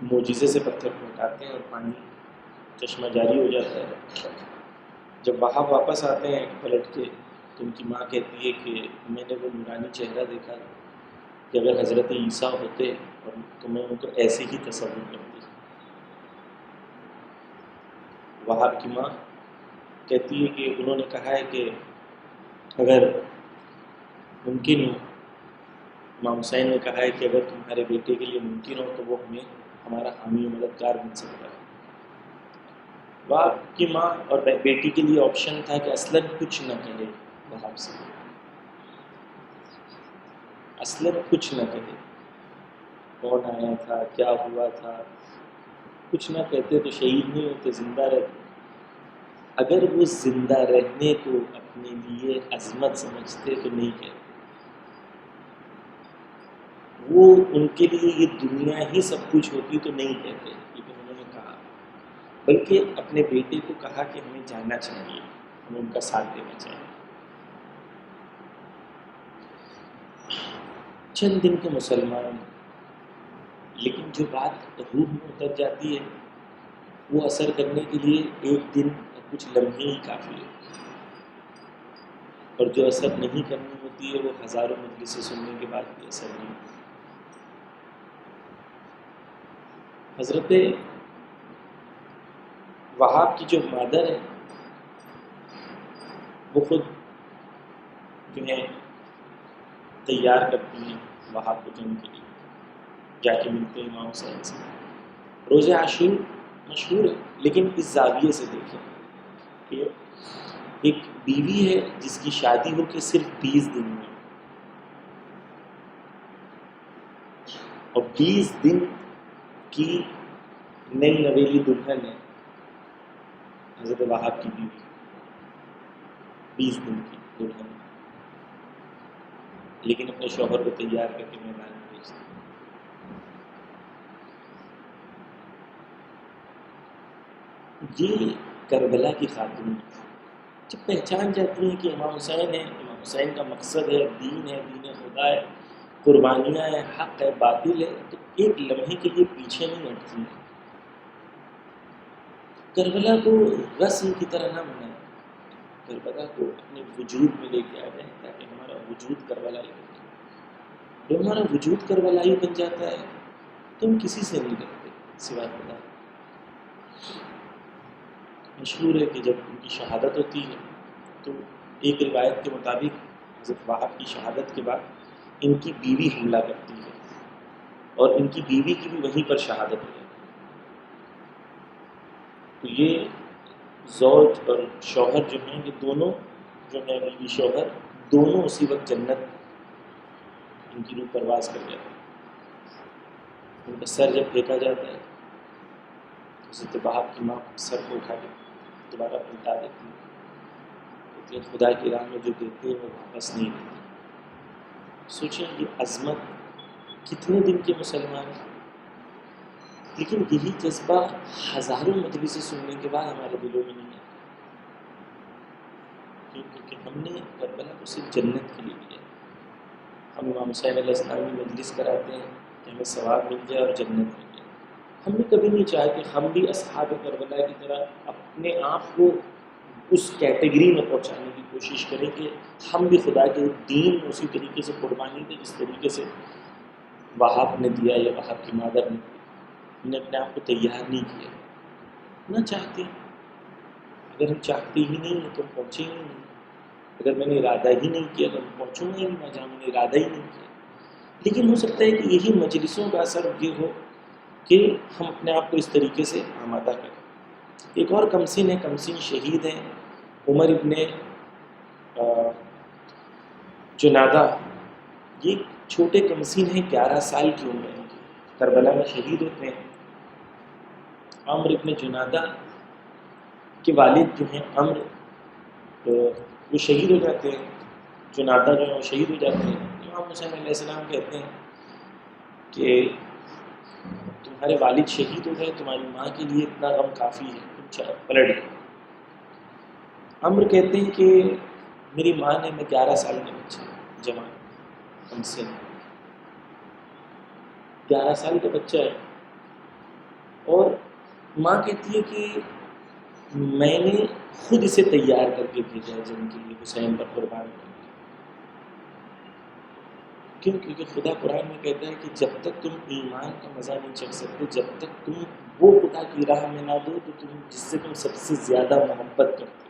معجزے سے پتھر کو ہٹاتے ہیں اور پانی چشمہ جاری ہو جاتا ہے۔ جب وہاب واپس آتے ہیں پلٹ کے تو ان کی ماں کہتی ہے کہ میں نے وہ نورانی چہرہ دیکھا کہ اگر حضرت عیسیٰ ہوتے اور تو میں ان کو ایسے ہی تصور کرتی۔ وہاب کی ماں کہتی ہے کہ انہوں نے کہا ہے کہ اگر ممکن ہو، امام حسین نے کہا ہے کہ اگر تمہارے بیٹے کے لیے ممکن ہو تو وہ ہمیں ہمارا حامی و مددگار بن سکتا ہے۔ وہاب کی ماں اور بیٹی کے لیے آپشن تھا کہ اصلاً کچھ نہ کہے وہاب سے، اصلاً کچھ نہ کہے، کون آیا تھا، کیا ہوا تھا، کچھ نہ کہتے تو شہید نہیں ہوتے، زندہ رہتے۔ اگر وہ زندہ رہنے کو اپنے لیے عظمت سمجھتے تو نہیں کہتے، وہ ان کے لیے یہ دنیا ہی سب کچھ ہوتی تو نہیں کہتے، لیکن انہوں نے کہا، بلکہ اپنے بیٹے کو کہا کہ ہمیں جانا چاہیے، ہمیں ان کا ساتھ دینا چاہیے۔ چند دن کے مسلمان، لیکن جو بات روح میں اتر جاتی ہے وہ اثر کرنے کے لیے ایک دن اور کچھ لمحے ہی کافی ہے، اور جو اثر نہیں کرنی ہوتی ہے وہ ہزاروں مجلسیں سننے کے بعد بھی اثر نہیں ہوتی۔ حضرت وہاب کی جو مادر ہے وہ خود جو ہے تیار کرتی ہیں وہاب کو جنگ کے لیے، جا کے ملتے ہیں امام حسین سے۔ روزہ عاشور مشہور ہے، لیکن اس زاویے سے دیکھیں کہ ایک بیوی ہے جس کی شادی ہو کے صرف 20 دن میں، اور 20 دن کی نئی نویلی دلہن ہے حضرت وہاب کی بیوی، 20 دن کی دلہن، لیکن اپنے شوہر کو تیار کر کے میدان میں بھیجتی۔ یہ کربلا کی خاتون جب پہچان جاتی ہیں کہ امام حسین ہے، امام حسین کا مقصد ہے، دین خدا ہے، قربانیاں ہیں، حق ہے، باطل ہے، تو ایک لمحے کے لیے پیچھے نہیں ہٹتی۔ کربلا کو رسم کی طرح نہ منائیں، کربلا کو اپنے وجود میں لے کے آ جائیں تاکہ ہمارا وجود کربلائی بن جائے۔ جب ہمارا وجود کربلائی بن جاتا ہے تو ہم کسی سے نہیں ڈرتے سوائے خدا۔ مشہور ہے کہ جب ان کی شہادت ہوتی ہے تو ایک روایت کے مطابق حضرت وہاب کی شہادت کے بعد ان کی بیوی حملہ کرتی ہے اور ان کی بیوی کی بھی وہیں پر شہادت ہو جاتی ہے۔ تو یہ زوج اور شوہر جو ہیں یہ دونوں جو ہیں بیوی شوہر دونوں اسی وقت جنت ان کی روح پرواز کر جاتی ہے۔ ان کا سر جب پھینکا جاتا ہے حضرت وہاب کی ماں سر کو اٹھا کے دوبارہ پلٹا دیتی ہے، لیکن خدا کی راہ میں جو دیتے ہیں وہ واپس نہیں دیتے۔ سوچیں یہ عظمت کتنے دن کے مسلمان ہیں، لیکن یہی جذبہ ہزاروں مجلسیں سننے کے بعد ہمارے دلوں میں نہیں آتا، کیونکہ ہم نے کربلا کو صرف جنت کے لیے لیا۔ ہم امام حسین علیہ السلام کی مجلس کراتے ہیں کہ ہمیں ثواب مل جائے اور جنت مل جائے۔ ہم نے کبھی نہیں چاہا کہ ہم بھی اصحاب کربلا کی طرح اپنے آپ کو اس کیٹیگری میں پہنچانے کی کوشش کریں کہ ہم بھی خدا کے دین میں اسی طریقے سے قربانی دیں جس طریقے سے وہاب نے دیا یا وہاب کی مادر نے دیا. ہم نے اپنے آپ کو تیار نہیں کیا، نہ چاہتے. اگر ہم چاہتے ہی نہیں ہیں تو ہم پہنچیں گے نہیں. اگر میں نے ارادہ ہی نہیں کیا تو میں پہنچوں گا ہی نہیں جہاں میں نے ارادہ ہی نہیں کیا. لیکن ہو سکتا ہے کہ یہی مجلسوں کا اثر یہ ہو کہ ہم اپنے آپ کو اس طریقے سے آمادہ کریں. ایک اور کمسن ہے، کمسن شہید ہیں عمر ابن جنادہ. یہ چھوٹے کمسن ہیں، 11 سال کی عمر ہے، کربلا میں شہید ہوتے ہیں. عمر ابن جنادہ کے والد جو ہیں عمر، وہ شہید ہو جاتے ہیں. جنادہ جو ہیں وہ شہید ہو جاتے ہیں. امام حسین علیہ السلام کہتے ہیں کہ تمہارے والد شہید ہو گئے، تمہاری ماں کے لیے اتنا غم کافی ہے، تم پلٹ گئے. عمر کہتے ہیں کہ میری ماں نے، میں 11 سال کا بچہ جوان ہم سے 11 سال کا بچہ ہے، اور ماں کہتی ہے کہ میں نے خود اسے تیار کر کے بھیجا ہے جنگ کے لیے، حسین پر قربان کرنے. کیوں؟ کیونکہ خدا قرآن میں کہتا ہے کہ جب تک تم ایمان کا مزہ نہیں چکھ سکتے، جب تک تم وہ خدا کی راہ میں نہ دو تو تم جس سے تم سب سے زیادہ محبت کرتے.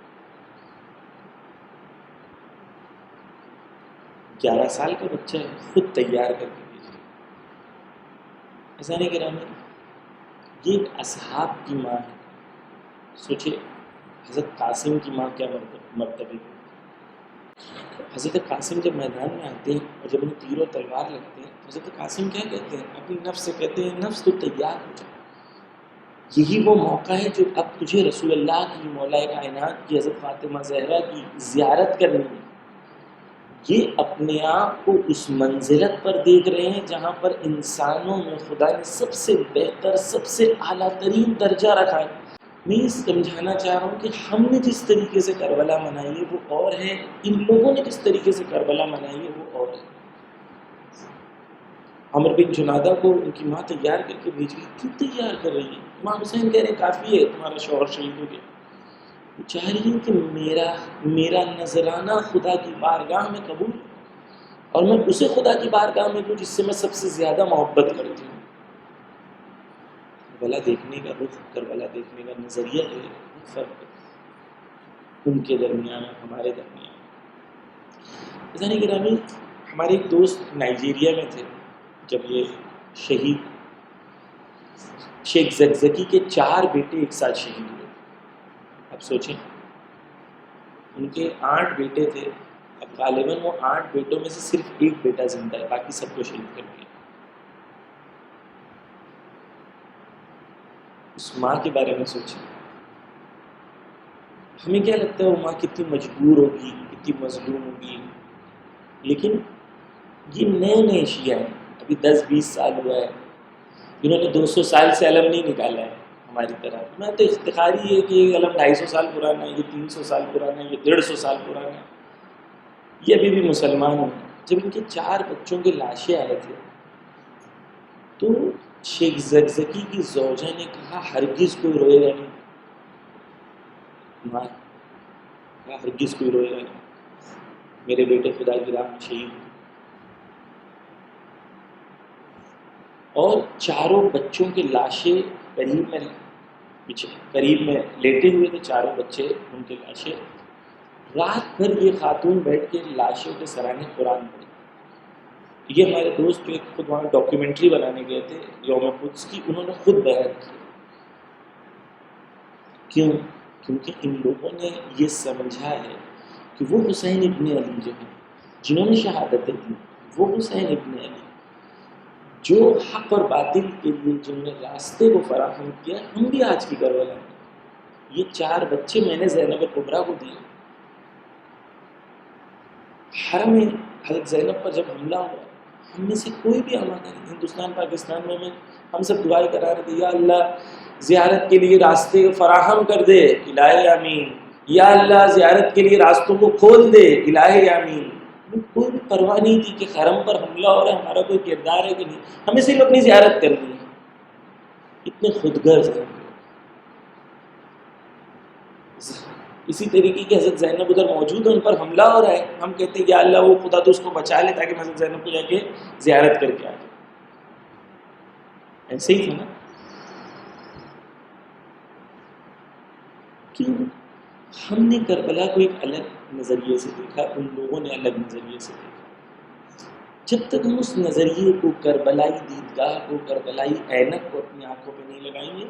11 سال کا بچہ ہے، خود تیار کر کے بھیجا. عزیزان گرامی، یہ ایک اصحاب کی ماں ہے. سوچے حضرت قاسم کی ماں کیا مرتبہ. حضرت قاسم جب میدان میں آتے ہیں اور جب انہیں تیر و تلوار لگتے ہیں، حضرت قاسم کیا کہتے ہیں؟ اپنی نفس سے کہتے ہیں نفس تو تیار ہو جائے، یہی وہ موقع ہے جو اب تجھے رسول اللہ کی، مولا کائنات کی، حضرت فاطمہ زہرا کی زیارت کرنی ہے. یہ اپنے آپ کو اس منزلت پر دیکھ رہے ہیں جہاں پر انسانوں میں خدا نے سب سے بہتر، سب سے اعلیٰ ترین درجہ رکھا ہے. میں یہ سمجھانا چاہ رہا ہوں کہ ہم نے جس طریقے سے کربلا منائی ہے وہ اور ہے، ان لوگوں نے جس طریقے سے کربلا منائی ہے وہ اور ہے. عمر بن جنادہ کو ان کی ماں تیار کر کے بھیج رہی. کیوں تیار کر رہی ہے؟ امام حسین کہہ رہے کافی ہے تمہارا شوہر شہید ہو گیا. وہ چاہ رہی ہیں کہ میرا نذرانہ خدا کی بارگاہ میں قبول، اور میں اسے خدا کی بارگاہ میں دوں جس سے میں سب سے زیادہ محبت کرتی ہوں. کربلا دیکھنے کا رخ، کربلا دیکھنے کا نظریہ جو ہے بہت فرق ہے ان کے درمیان اور ہمارے درمیان. عزیزان گرامی، ہمارے ایک دوست نائجیریا میں تھے جب یہ شہید شیخ زکزکی کے 4 بیٹے ایک ساتھ شہید ہوئے. اب سوچیں، ان کے 8 بیٹے تھے، اب غالباً وہ 8 بیٹوں میں سے صرف ایک بیٹا زندہ ہے، باقی سب کو شہید کر دیا. اس ماں کے بارے میں سوچیں. ہمیں کیا لگتا ہے وہ ماں کتنی مجبور ہوگی، کتنی مظلوم ہوگی. لیکن یہ نئے شیعہ ہیں، ابھی 10-20 سال ہوا ہے، انہوں نے 200 سال سے علم نہیں نکالا ہے ہماری طرح. میں تو افتخار ہی ہے کہ یہ علم 250 سال پرانا ہے، یہ 300 سال پرانا ہے، یہ 150 سال پرانا ہے. یہ ابھی بھی مسلمان ہیں. جب ان کے 4 بچوں کے لاشیں آئے تھے تو شیخ زکزکی کی زوجہ نے کہا ہرگز کوئی روئے گا نہیں. ماں کہا ہرگز کوئی روئے گا نہیں، میرے بیٹے خدا کی راہ میں شہید. اور 4 بچوں کے لاشیں قریب میں لیٹے ہوئے تھے. 4 بچے، ان کے لاشیں. رات بھر یہ خاتون بیٹھ کے لاشوں کے سرانے قرآن پڑھی. یہ ہمارے دوست جو خود وہاں ڈاکیومنٹری بنانے گئے تھے یوم قدس کی، انہوں نے خود بیان کی. کیوں؟ کیونکہ ان لوگوں نے یہ سمجھا ہے کہ وہ حسین ابن علی جو ہیں جنہوں نے شہادتیں دی، وہ حسین ابن علی جو حق اور باطل کے لیے جنہوں نے راستے کو فراہم کیا، ہم بھی آج کی کربلا میں. یہ 4 بچے میں نے زینب کبریٰ کو دیے. حرم میں حضرت زینب پر جب حملہ ہوا، ہم میں سے کوئی بھی آمادہ نہیں. ہندوستان پاکستان میں ہم سب دعائیں کرا رہے تھے، یا اللہ زیارت کے لیے راستے فراہم کر دے، الہی آمین. یا اللہ زیارت کے لیے راستوں کو کھول دے، الہی آمین. کوئی بھی پرواہ نہیں تھی کہ حرم پر حملہ ہو رہا ہے، ہمارا کوئی کردار ہے کہ نہیں، ہمیں صرف اپنی زیارت کرنی ہے. اتنے خود غرض ہیں. اسی طریقے کی حضرت زینب ادھر موجود ہے، ان پر حملہ ہو رہا ہے، ہم کہتے ہیں یا اللہ وہ خدا تو اس کو بچا لے تاکہ میں حضرت زینب کو جا کے زیارت کر کے آ جاؤں. ایسے ہی تھا نا. کیوں ہم نے کربلا کو ایک الگ نظریے سے دیکھا، ان لوگوں نے الگ نظریے سے دیکھا. جب تک ہم اس نظریے کو، کربلائی دیدگاہ کو، کربلائی اینک کو اپنی آنکھوں پہ نہیں لگائیں گے،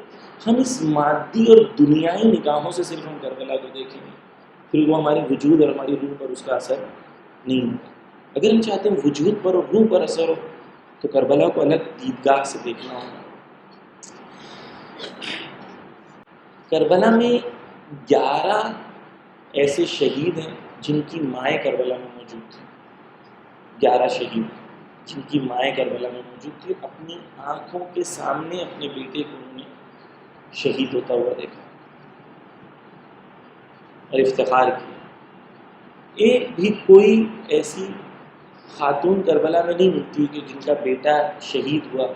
ہم اس مادی اور دنیائی نگاہوں سے صرف ہم کربلا کو دیکھیں گے، پھر وہ ہماری وجود اور ہماری روح پر اس کا اثر نہیں ہوگا. اگر ہم چاہتے ہیں وجود پر اور روح پر اثر ہو تو کربلا کو الگ دیدگاہ سے دیکھنا ہوگا. کربلا میں 11 ایسے شہید ہیں جن کی مائیں کربلا میں موجود تھیں. 11 شہید جن کی مائیں کربلا میں موجود تھی، اپنی آنکھوں کے سامنے اپنے بیٹے کو انہوں نے شہید ہوتا ہوا دیکھا اور افتخار کیا. ایک بھی کوئی ایسی خاتون کربلا میں نہیں ملتی کہ جن کا بیٹا شہید ہوا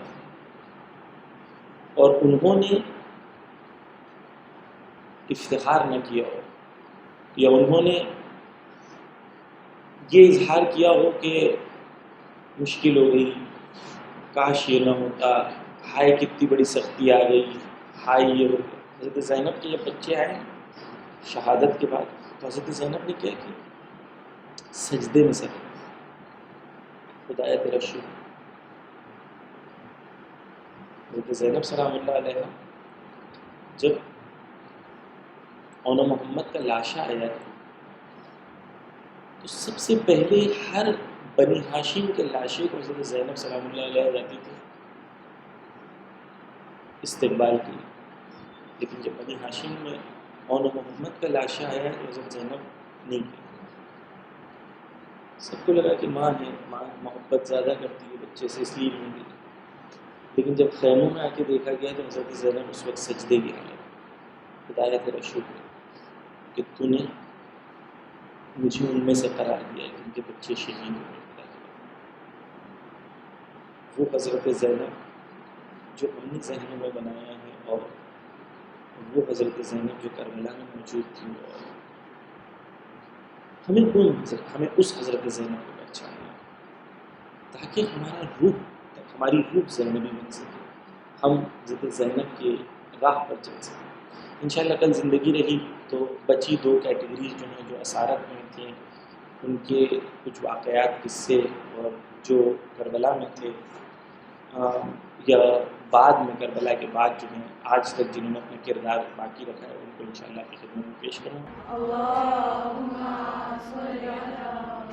اور انہوں نے افتخار نہ کیا ہو، یا انہوں نے یہ اظہار کیا ہو کہ مشکل ہو گئی، کاش یہ نہ ہوتا، ہائے کتنی بڑی سختی آ گئی، ہائے یہ ہو گیا. حضرت زینب کے جب بچے آئے شہادت کے بعد تو حضرت زینب نے کیا کیا؟ سجدے میں سر، خدایا تیرا شکر. حضرت زینب سلام اللہ علیہ جب اونا محمد کا لاشا آیا تو سب سے پہلے ہر بنی ہاشم کے لاشے کو حضرت زینب سلام اللہ علیہ جاتی تھی استقبال کی. لیکن جب بنی ہاشم میں اونا محمد کا لاشا آیا تو حضرت زینب نہیں گئی. سب کو لگا کہ ماں ہے، ماں محبت زیادہ کرتی ہے بچے سے، اس لیے نہیں گئی. لیکن جب خیموں میں آ کے دیکھا گیا تو حضرت زینب اس وقت سجدے کی حالت. خدایا تیرا شکر کہ تو نے مجھے ان میں سے قرار دیا کہ ان کے بچے شہید ہوئے. وہ حضرت زینب جو ہم نے ذہنوں میں بنایا ہے اور وہ حضرت زینب جو کربلا میں موجود تھی، اور ہمیں اس حضرت زینب کو پہچاننا تاکہ ہماری روح زینبی بن سکے، ہم حضرت زینب کے راہ پر چل سکیں. انشاءاللہ کل زندگی رہی تو بچی 2 کیٹیگریز جو ہیں، جو اسارت میں تھیں، ان کے کچھ واقعات، قصے، اور جو کربلا میں تھے یا بعد میں کربلا کے بعد جو ہیں آج تک جنہوں نے اپنا کردار باقی رکھا ہے، ان کو انشاءاللہ کی خدمت میں پیش کروں گا. اللهم صل على